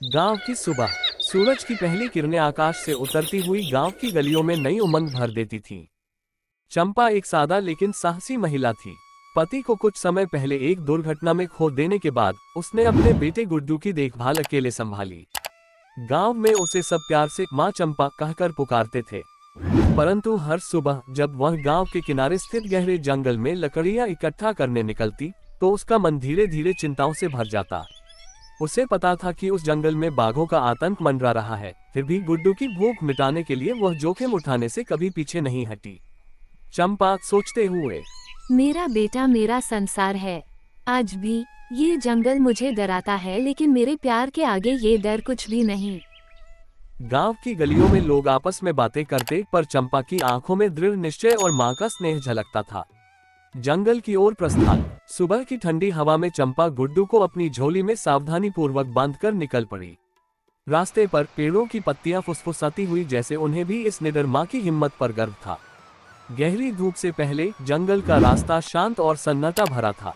गांव की सुबह। सूरज की पहली किरणें आकाश से उतरती हुई गांव की गलियों में नई उमंग भर देती थीं। चंपा एक सादा लेकिन साहसी महिला थी। पति को कुछ समय पहले एक दुर्घटना में खो देने के बाद उसने अपने बेटे गुड्डू की देखभाल अकेले संभाली। गांव में उसे सब प्यार से माँ चंपा कहकर पुकारते थे। परंतु हर सुबह जब वह गांव के किनारे स्थित गहरे जंगल में लकड़ियां इकट्ठा करने निकलती तो उसका मन धीरे धीरे चिंताओं से भर जाता। उसे पता था कि उस जंगल में बाघों का आतंक मंडरा रहा है, फिर भी गुड्डू की भूख मिटाने के लिए वह जोखिम उठाने से कभी पीछे नहीं हटी। चंपा सोचते हुए, मेरा बेटा मेरा संसार है। आज भी ये जंगल मुझे डराता है, लेकिन मेरे प्यार के आगे ये डर कुछ भी नहीं। गांव की गलियों में लोग आपस में बातें करते, पर चंपा की आंखों में दृढ़ निश्चय और मां का स्नेह झलकता था। जंगल की ओर प्रस्थान। सुबह की ठंडी हवा में चंपा गुड्डू को अपनी झोली में सावधानी पूर्वक बांधकर निकल पड़ी। रास्ते पर पेड़ों की पत्तियां फुसफुसाती हुई, जैसे उन्हें भी इस निडर मां की हिम्मत पर गर्व था। गहरी धूप से पहले जंगल का रास्ता शांत और सन्नाटा भरा था,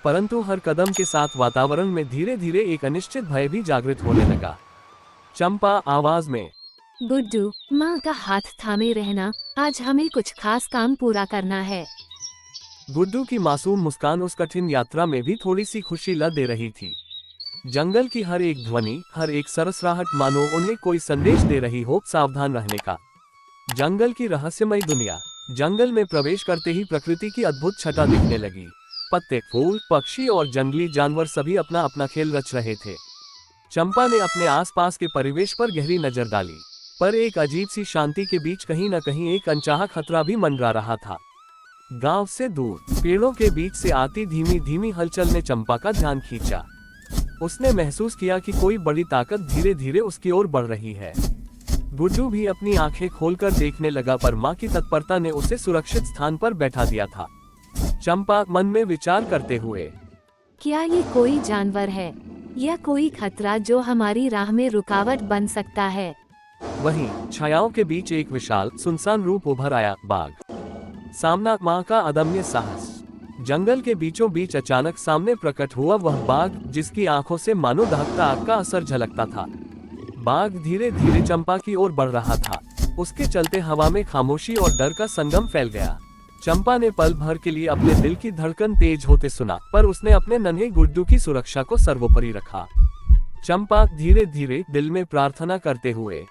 परंतु हर कदम के साथ वातावरण में धीरे धीरे एक अनिश्चित भय भी जागृत होने लगा। चंपा आवाज में, गुड्डू, माँ का हाथ थामे रहना, आज हमें कुछ खास काम पूरा करना है। गुड्डू की मासूम मुस्कान उस कठिन यात्रा में भी थोड़ी सी खुशी ला दे रही थी। जंगल की हर एक ध्वनि, हर एक सरसराहट मानो उन्हें कोई संदेश दे रही हो सावधान रहने का। जंगल की रहस्यमय दुनिया। जंगल में प्रवेश करते ही प्रकृति की अद्भुत छटा दिखने लगी। पत्ते, फूल, पक्षी और जंगली जानवर सभी अपना अपना खेल रच रहे थे। चंपा ने अपने आसपास के परिवेश पर गहरी नजर डाली, पर एक अजीब सी शांति के बीच कहीं न कहीं एक अनचाहा खतरा भी मंडरा रहा था। गांव से दूर पेड़ों के बीच से आती धीमी धीमी हलचल ने चंपा का ध्यान खींचा। उसने महसूस किया कि कोई बड़ी ताकत धीरे धीरे उसकी ओर बढ़ रही है। गुड्डू भी अपनी आंखें खोलकर देखने लगा, पर मां की तत्परता ने उसे सुरक्षित स्थान पर बैठा दिया था। चंपा मन में विचार करते हुए, क्या ये कोई जानवर है या कोई खतरा जो हमारी राह में रुकावट बन सकता है? वहीं छायाओं के बीच एक विशाल सुनसान रूप उभर आया। बाघ। सामना मां का अदम्य साहस। जंगल के बीचों बीच अचानक सामने प्रकट हुआ वह बाघ, जिसकी आंखों से मानो दहकता आग का असर झलकता था। बाघ धीरे धीरे चंपा की ओर बढ़ रहा था। उसके चलते हवा में खामोशी और डर का संगम फैल गया। चंपा ने पल भर के लिए अपने दिल की धड़कन तेज होते सुना, पर उसने अपने नन्हे गुड्डू की सुरक्षा को सर्वोपरि रखा। चंपा धीरे धीरे दिल में प्रार्थना करते हुए,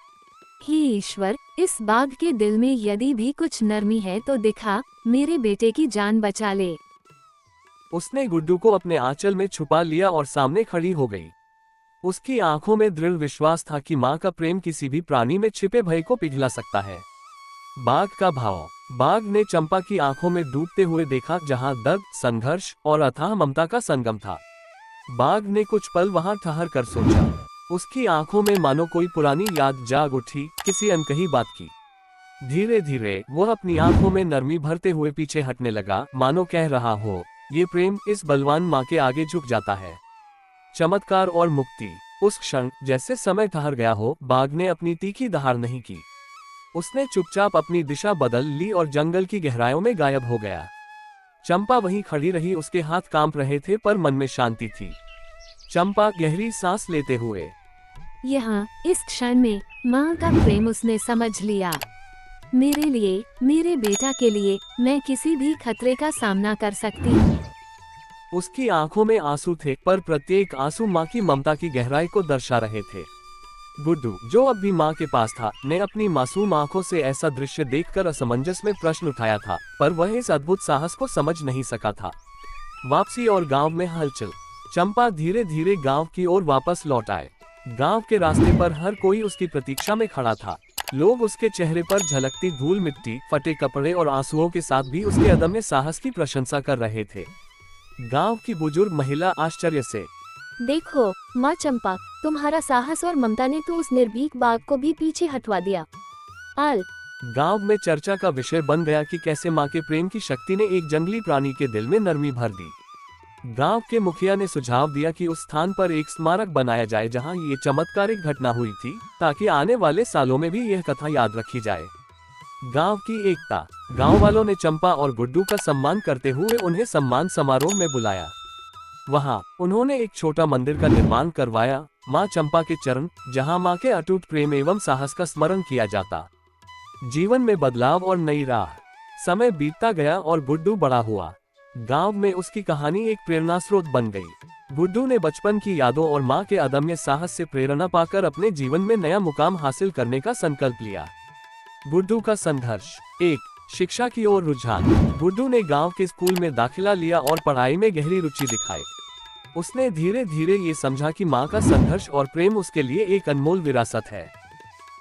हे ईश्वर, इस बाघ के दिल में यदि भी कुछ नरमी है तो दिखा, मेरे बेटे की जान बचा ले। उसने गुड्डू को अपने आंचल में छुपा लिया और सामने खड़ी हो गई। उसकी आंखों में दृढ़ विश्वास था कि मां का प्रेम किसी भी प्राणी में छिपे भय को पिघला सकता है। बाघ का भाव। बाघ ने चंपा की आंखों में डूबते हुए देखा, जहां दर्द, संघर्ष और अथाह ममता का संगम था। बाघ ने कुछ पल वहां ठहर कर सोचा। उसकी आंखों में मानो कोई पुरानी याद जाग उठी, किसी अनकही बात की। धीरे धीरे वह अपनी आंखों में नरमी भरते हुए पीछे हटने लगा, मानो कह रहा हो, ये प्रेम इस बलवान मां के आगे झुक जाता है। चमत्कार और मुक्ति। उस क्षण जैसे समय ठहर गया हो, बाघ ने अपनी तीखी दहाड़ नहीं की। उसने चुपचाप अपनी दिशा बदल ली और जंगल की गहराइयों में गायब हो गया। चंपा वहीं खड़ी रही, उसके हाथ कांप रहे थे, पर मन में शांति थी। चंपा गहरी सांस लेते हुए, यहाँ इस क्षण में माँ का प्रेम उसने समझ लिया। मेरे लिए, मेरे बेटा के लिए मैं किसी भी खतरे का सामना कर सकती हूँ। उसकी आंखों में आंसू थे, पर प्रत्येक आंसू माँ की ममता की गहराई को दर्शा रहे थे। गुड्डू, जो अब भी माँ के पास था, ने अपनी मासूम आंखों से ऐसा दृश्य देखकर असमंजस में प्रश्न उठाया था, पर वह इस अद्भुत साहस को समझ नहीं सका था। वापसी और गांव में हलचल। चंपा धीरे धीरे गांव की ओर वापस लौट आए। गांव के रास्ते पर हर कोई उसकी प्रतीक्षा में खड़ा था। लोग उसके चेहरे पर झलकती धूल मिट्टी, फटे कपड़े और आंसुओं के साथ भी उसके अदम्य साहस की प्रशंसा कर रहे थे। गांव की बुजुर्ग महिला आश्चर्य से, देखो माँ चंपा, तुम्हारा साहस और ममता ने तो उस निर्भीक बाघ को भी पीछे हटवा दिया। आल गांव में चर्चा का विषय बन गया कि कैसे मां के प्रेम की शक्ति ने एक जंगली प्राणी के दिल में नरमी भर दी। गांव के मुखिया ने सुझाव दिया कि उस स्थान पर एक स्मारक बनाया जाए जहां ये चमत्कारिक घटना हुई थी, ताकि आने वाले सालों में भी यह कथा याद रखी जाए। गांव की एकता। गांव वालों ने चंपा और गुड्डू का सम्मान करते हुए उन्हें सम्मान समारोह में बुलाया। वहां उन्होंने एक छोटा मंदिर का निर्माण करवाया माँ चंपा के चरण, जहाँ माँ के अटूट प्रेम एवं साहस का स्मरण किया जाता। जीवन में बदलाव और नई राह। समय बीतता गया और गुड्डू बड़ा हुआ। गांव में उसकी कहानी एक प्रेरणा स्रोत बन गई। गुड्डू ने बचपन की यादों और माँ के अदम्य साहस से प्रेरणा पाकर अपने जीवन में नया मुकाम हासिल करने का संकल्प लिया। गुड्डू का संघर्ष। 1. शिक्षा की ओर रुझान। गुड्डू ने गांव के स्कूल में दाखिला लिया और पढ़ाई में गहरी रुचि दिखाई। उसने धीरे धीरे ये समझा कि माँ का संघर्ष और प्रेम उसके लिए एक अनमोल विरासत है।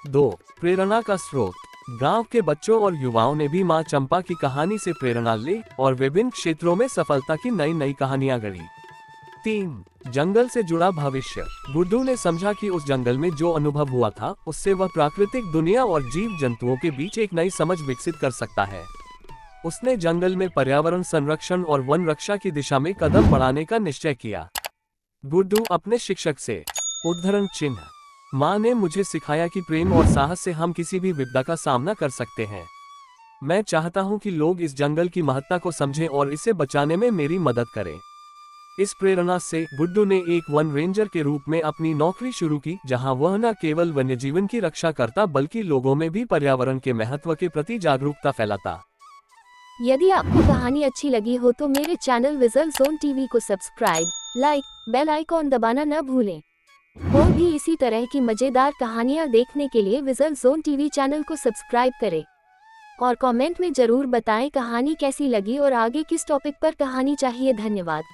2. प्रेरणा का स्रोत। गांव के बच्चों और युवाओं ने भी मां चंपा की कहानी से प्रेरणा ली और विभिन्न क्षेत्रों में सफलता की नई नई कहानियां गढ़ी। 3. जंगल से जुड़ा भविष्य। गुड्डू ने समझा कि उस जंगल में जो अनुभव हुआ था उससे वह प्राकृतिक दुनिया और जीव जंतुओं के बीच एक नई समझ विकसित कर सकता है। उसने जंगल में पर्यावरण संरक्षण और वन रक्षा की दिशा में कदम बढ़ाने का निश्चय किया। गुड्डू अपने शिक्षक से। उद्धरण चिन्ह। माँ ने मुझे सिखाया कि प्रेम और साहस से हम किसी भी विपदा का सामना कर सकते हैं। मैं चाहता हूँ कि लोग इस जंगल की महत्ता को समझें और इसे बचाने में मेरी मदद करें। इस प्रेरणा से गुड्डू ने एक वन रेंजर के रूप में अपनी नौकरी शुरू की, जहाँ वह न केवल वन्यजीवन की रक्षा करता बल्कि लोगों में भी पर्यावरण के महत्व के प्रति जागरूकता फैलाता। यदि आपको कहानी अच्छी लगी हो तो मेरे चैनल विजल जोन टीवी को सब्सक्राइब, लाइक, बेल आइकॉन दबाना न भूलें। और भी इसी तरह की मजेदार कहानियाँ देखने के लिए विजल जोन टीवी चैनल को सब्सक्राइब करें और कमेंट में जरूर बताएं कहानी कैसी लगी और आगे किस टॉपिक पर कहानी चाहिए। धन्यवाद।